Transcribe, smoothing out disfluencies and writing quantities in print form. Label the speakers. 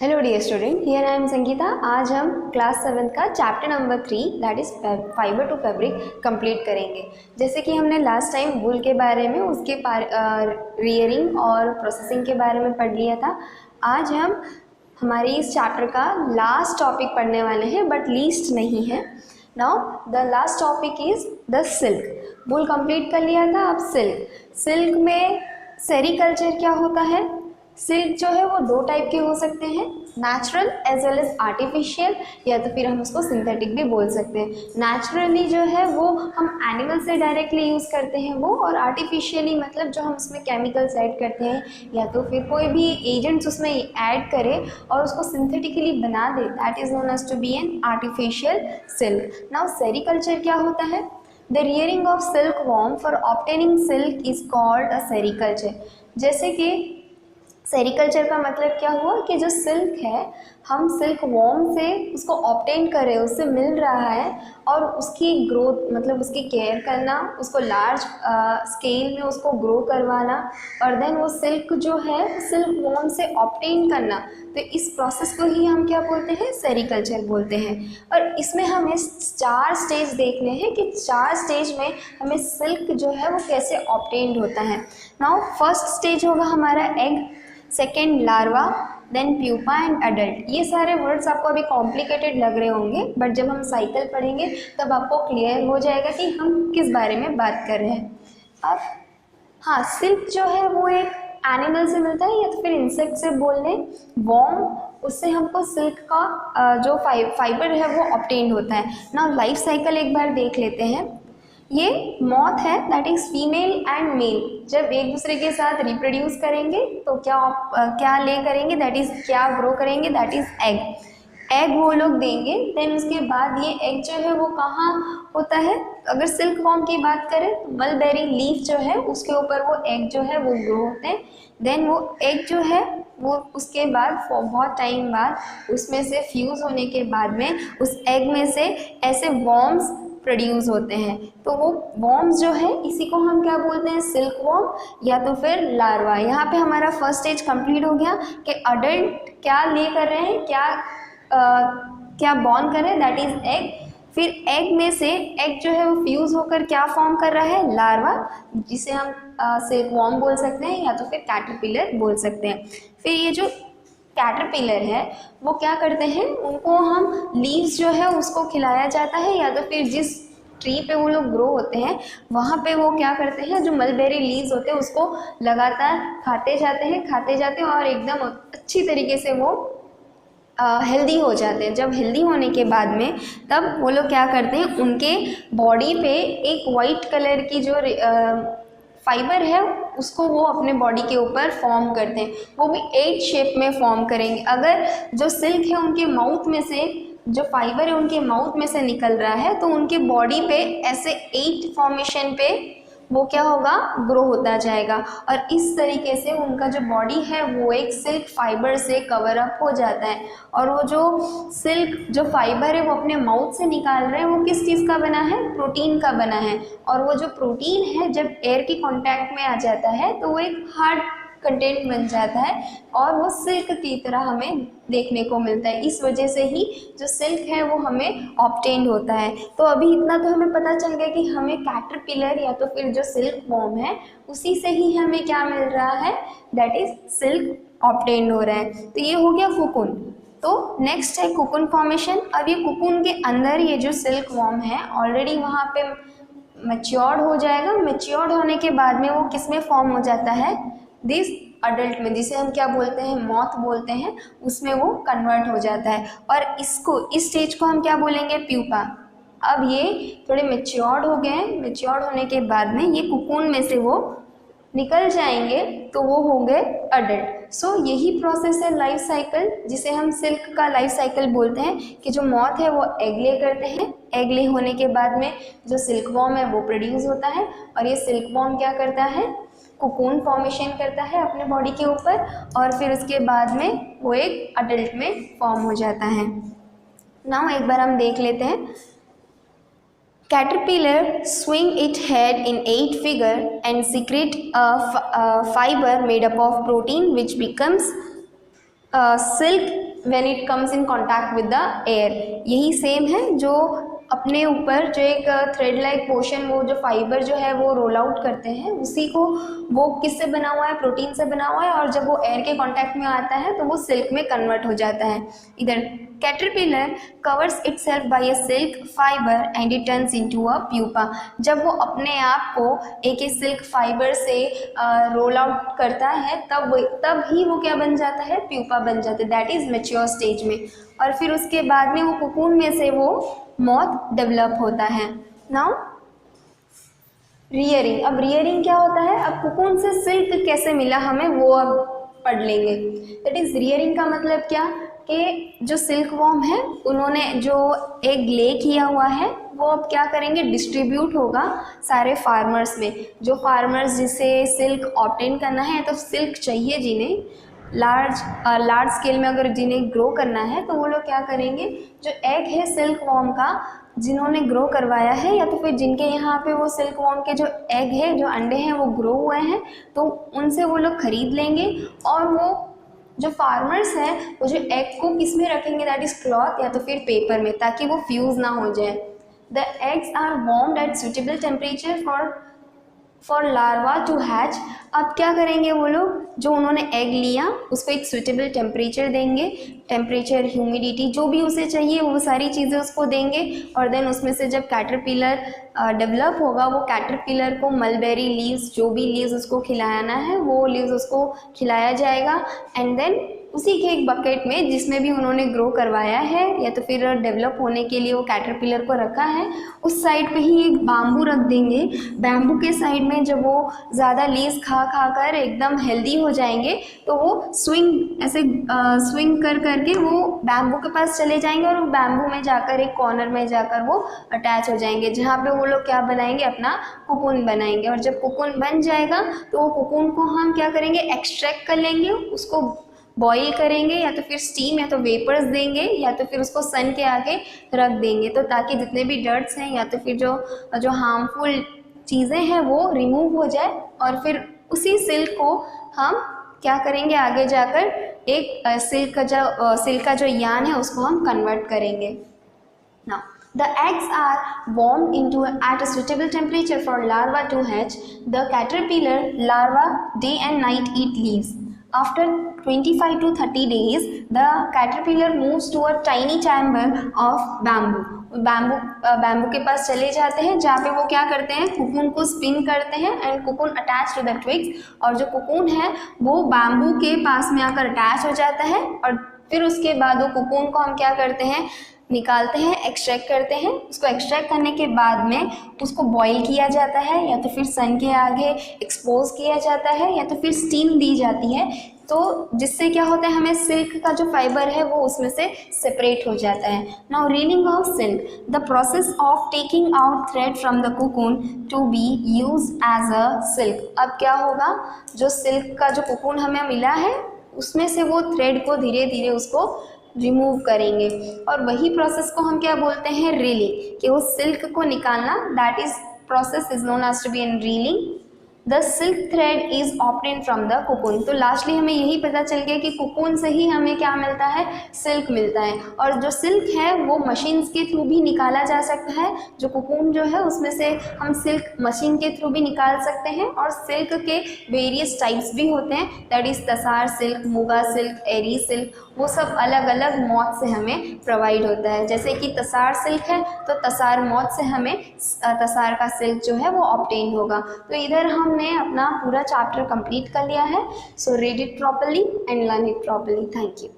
Speaker 1: Hello dear student, here I am Sangeeta. आज हम class 7 का chapter number 3 that is fibre to fabric complete करेंगे। जैसे कि हमने लास्ट टाइम वूल के बारे में, उसके रियरिंग और प्रोसेसिंग के बारे में पढ़ लिया था। आज हम हमारे इस चैप्टर का लास्ट टॉपिक पढ़ने वाले हैं, बट लीस्ट नहीं है। Now the last topic is the silk. Wool complete कर लिया था, अब सिल्क में सेरीकल्चर क्या होता है। सिल्क जो है वो दो टाइप के हो सकते हैं, natural as well as artificial, या तो फिर हम उसको सिंथेटिक भी बोल सकते हैं। नेचुरली जो है वो हम एनिमल से डायरेक्टली यूज़ करते हैं वो, और आर्टिफिशियली मतलब जो हम उसमें केमिकल्स ऐड करते हैं या तो फिर कोई भी एजेंट्स उसमें ऐड करें और उसको सिंथेटिकली बना दे, that is known as to be an artificial silk. Now sericulture क्या होता है? The rearing of silkworm for obtaining silk is called a sericulture. जैसे कि सेरीकल्चर का मतलब क्या हुआ कि जो सिल्क है, हम सिल्क वॉर्म से उसको ऑब्टेन कर रहे हैं, उससे मिल रहा है, और उसकी ग्रोथ मतलब उसकी केयर करना, उसको लार्ज स्केल में उसको ग्रो करवाना, और देन वो सिल्क जो है सिल्क वॉर्म से ऑब्टेन करना। तो इस प्रोसेस को ही हम क्या बोलते हैं? सेरीकल्चर बोलते हैं। और इसमें हमें 4 स्टेज देखने हैं कि 4 स्टेज में हमें सिल्क जो है वो कैसे ऑब्टेन्ड होता है। नाउ फर्स्ट स्टेज होगा हमारा egg, second larva, then pupa and adult. ये सारे वर्ड्स आपको अभी कॉम्प्लिकेटेड लग रहे होंगे, बट जब हम साइकिल पढ़ेंगे तब आपको क्लियर हो जाएगा कि हम किस बारे में बात कर रहे हैं। अब हाँ, सिल्क जो है वो एक एनिमल से मिलता है या तो फिर इंसेक्ट से बोल लें, वॉर्म, उससे हमको सिल्क का जो फाइबर है वो ऑब्टेन्ड होता है। ना लाइफ साइकिल एक बार देख लेते हैं। ये मॉथ है, that is female and male, जब एक दूसरे के साथ रिप्रोड्यूस करेंगे तो क्या ले करेंगे, दैट इज क्या ग्रो करेंगे, दैट इज एग वो लोग देंगे। देन उसके बाद ये एग जो है वो कहाँ होता है? अगर सिल्क वॉर्म की बात करें तो मलबेरी लीफ जो है उसके ऊपर वो एग जो है वो ग्रो होते हैं। देन वो एग जो है वो उसके बाद बहुत टाइम बाद उसमें से फ्यूज़ होने के बाद में उस एग में से ऐसे वॉर्म्स प्रोड्यूस होते हैं। तो वो वॉर्म्स जो है इसी को हम क्या बोलते हैं? सिल्क वॉर्म या तो फिर लार्वा। यहाँ पे हमारा फर्स्ट स्टेज कंप्लीट हो गया कि अडल्ट क्या ले कर रहे हैं, क्या बॉर्न कर रहे हैं, दैट इज एग। फिर एग में से एग जो है वो फ्यूज़ होकर क्या फॉर्म कर रहा है? लार्वा, जिसे हम सिल्क वॉर्म बोल सकते हैं या तो फिर कैटरपिलर बोल सकते हैं। फिर ये जो कैटरपिलर है वो क्या करते हैं, उनको हम लीव्स जो है उसको खिलाया जाता है, या तो फिर जिस ट्री पे वो लोग ग्रो होते हैं वहाँ पे वो क्या करते हैं, जो मलबेरी लीव्स होते हैं उसको लगातार खाते जाते हैं और एकदम अच्छी तरीके से वो हेल्दी हो जाते हैं। जब हेल्दी होने के बाद में तब वो लोग क्या करते हैं, उनके बॉडी पे एक वाइट कलर की जो फाइबर है उसको वो अपने बॉडी के ऊपर फॉर्म करते हैं, वो भी 8 शेप में फॉर्म करेंगे। अगर जो सिल्क है उनके माउथ में से, जो फाइबर है उनके माउथ में से निकल रहा है, तो उनके बॉडी पे ऐसे 8 फॉर्मेशन पे वो क्या होगा? ग्रो होता जाएगा। और इस तरीके से उनका जो बॉडी है वो एक सिल्क फाइबर से कवर अप हो जाता है। और वो जो सिल्क जो फाइबर है वो अपने माउथ से निकाल रहे हैं, वो किस चीज़ का बना है? प्रोटीन का बना है। और वो जो प्रोटीन है जब एयर के कांटेक्ट में आ जाता है तो वो एक हार्ड कंटेंट बन जाता है और वो सिल्क की तरह हमें देखने को मिलता है। इस वजह से ही जो सिल्क है वो हमें ऑब्टेन्ड होता है। तो अभी इतना तो हमें पता चल गया कि हमें कैटरपिलर या तो फिर जो सिल्क वॉर्म है उसी से ही हमें क्या मिल रहा है, दैट इज सिल्क ऑब्टेन्ड हो रहा है। तो ये हो गया कोकून। तो नेक्स्ट है कोकून फॉर्मेशन। अब ये कोकून के अंदर ये जो सिल्क वॉर्म है ऑलरेडी वहाँ पे मैच्योर्ड हो जाएगा। मैच्योर्ड होने के बाद में वो किस में फॉर्म हो जाता है? दिस अडल्ट में, जिसे हम क्या बोलते हैं? मॉथ बोलते हैं, उसमें वो कन्वर्ट हो जाता है। और इस स्टेज को हम क्या बोलेंगे? प्यूपा। अब ये थोड़े मेच्योर्ड हो गए हैं, मेच्योर्ड होने के बाद में ये कोकून में से वो निकल जाएंगे तो वो होंगे अडल्ट। सो यही प्रोसेस है लाइफ साइकिल, जिसे हम सिल्क का लाइफ साइकिल बोलते हैं कि जो मॉथ है वो एग ले करते हैं, एग ले होने के बाद में जो सिल्क वॉर्म है वो प्रोड्यूस होता है, और ये सिल्क वॉर्म क्या करता है? कोकून फॉर्मेशन करता है अपने बॉडी के ऊपर, और फिर उसके बाद में वो एक अडल्ट में फॉर्म हो जाता है। नाउ एक बार हम देख लेते हैं। Caterpillar swing its head in 8 figure and secrete a fiber made up of protein which becomes silk when it comes in contact with the air. यही सेम है जो अपने ऊपर जो एक थ्रेड लाइक पोर्शन, वो जो फाइबर जो है वो रोल आउट करते हैं, उसी को वो किससे बना हुआ है, प्रोटीन से बना हुआ है, और जब वो एयर के कांटेक्ट में आता है तो वो सिल्क में कन्वर्ट हो जाता है। इधर caterpillar covers itself by a silk fibre and it turns into a pupa. जब वो अपने आप को एक सिल्क फाइबर से रोल आउट करता है तब ही वो क्या बन जाता है, प्यूपा बन जाता है, दैट इज मैच्योर स्टेज में। और फिर उसके बाद में वो कोकून में से वो मॉथ डेवलप होता है। Now rearing. अब रियरिंग क्या होता है, अब कोकून से सिल्क कैसे मिला हमें वो अब पढ़ लेंगे। दैट इज रियरिंग का मतलब क्या कि जो सिल्क वॉर्म है उन्होंने जो एग ले किया हुआ है वो अब क्या करेंगे, डिस्ट्रीब्यूट होगा सारे फार्मर्स में। जो फार्मर्स जिसे सिल्क ऑब्टेन करना है, तो सिल्क चाहिए जिन्हें लार्ज स्केल में अगर जिन्हें ग्रो करना है, तो वो लोग क्या करेंगे, जो एग है सिल्क वॉर्म का जिन्होंने ग्रो करवाया है, या तो फिर जिनके यहाँ पे वो सिल्क वॉर्म के जो एग है, जो अंडे हैं वो ग्रो हुए हैं, तो उनसे वो लोग खरीद लेंगे। और वो जो फार्मर्स हैं वो जो एग को किस में रखेंगे, दैट इज क्लॉथ या तो फिर पेपर में, ताकि वो फ्यूज ना हो जाए। The eggs are warmed at suitable temperature for larva to hatch. अब क्या करेंगे वो लोग, जो उन्होंने एग लिया उसको एक सुटेबल टेम्परेचर देंगे, टेम्परेचर, ह्यूमिडिटी, जो भी उसे चाहिए वो सारी चीज़ें उसको देंगे। और देन उसमें से जब कैटरपिलर डेवलप होगा, वो कैटरपिलर को मलबेरी लीव्स, जो भी लीव्स उसको खिलाना है वो लीव्स उसको खिलाया जाएगा। एंड देन उसी के एक बकेट में जिसमें भी उन्होंने ग्रो करवाया है या तो फिर डेवलप होने के लिए वो कैटरपिलर को रखा है, उस साइड पे ही एक बाम्बू रख देंगे। बैम्बू के साइड में जब वो ज़्यादा लीव्स खा कर एकदम हेल्दी हो जाएंगे, तो वो स्विंग कर करके वो बैम्बू के पास चले जाएंगे, और बैम्बू में जाकर एक कॉर्नर में जाकर वो अटैच हो जाएंगे, जहाँ पे वो लोग क्या बनाएंगे, अपना कोकून बनाएंगे। और जब कोकून बन जाएगा तो वो कोकून को हम क्या करेंगे, एक्सट्रैक्ट कर लेंगे, उसको बॉईल करेंगे, या तो फिर स्टीम या तो वेपर्स देंगे, या तो फिर उसको सन के आगे रख देंगे, तो ताकि जितने भी डर्ट्स हैं या तो फिर जो हार्मफुल चीज़ें हैं वो रिमूव हो जाए। और फिर उसी सिल्क को हम क्या करेंगे, आगे जाकर एक सिल्क का जो यान है उसको हम कन्वर्ट करेंगे। Now the eggs are warmed at a suitable temperature for larva to hatch. The caterpillar larva day and night eat leaves. After 25 to 30 days, the caterpillar moves to a tiny chamber of bamboo. Bamboo के पास चले जाते हैं, जहाँ पे वो क्या करते हैं, कोकून को स्पिन करते हैं and cocoon attach to the twigs. और जो कोकून है वो बैम्बू के पास में आकर अटैच हो जाता है, और फिर उसके बाद वो कोकून को हम क्या करते हैं, निकालते हैं, एक्सट्रैक्ट करते हैं। उसको एक्सट्रैक्ट करने के बाद में उसको बॉईल किया जाता है, या तो फिर सन के आगे एक्सपोज किया जाता है, या तो फिर स्टीम दी जाती है, तो जिससे क्या होता है, हमें सिल्क का जो फाइबर है वो उसमें से सेपरेट हो जाता है। Now reeling off silk, the process of taking out thread from the cocoon to be use as a silk. अब क्या होगा, जो सिल्क का जो कोकून हमें मिला है उसमें से वो थ्रेड को धीरे धीरे उसको रिमूव करेंगे, और वही प्रोसेस को हम क्या बोलते हैं, रीलिंग, कि वो सिल्क को निकालना, that is process is known as to be an reeling. The silk thread is obtain from the cocoon. तो लास्टली हमें यही पता चल गया कि कोकून से ही हमें क्या मिलता है, सिल्क मिलता है। और जो सिल्क है वो मशीन्स के थ्रू भी निकाला जा सकता है, जो कोकून जो है उसमें से हम सिल्क मशीन के थ्रू भी निकाल सकते हैं। और सिल्क के वेरियस टाइप्स भी होते हैं, that is tasar silk, muga silk, eri silk, वो सब अलग अलग मॉथ से हमें प्रोवाइड होता है। जैसे कि तसार सिल्क है तो तसार मॉथ से हमें तसार का सिल्क जो है वो ऑब्टेन होगा। तो इधर हमने अपना पूरा चैप्टर कंप्लीट कर लिया है। So read it properly and learn it properly. Thank you.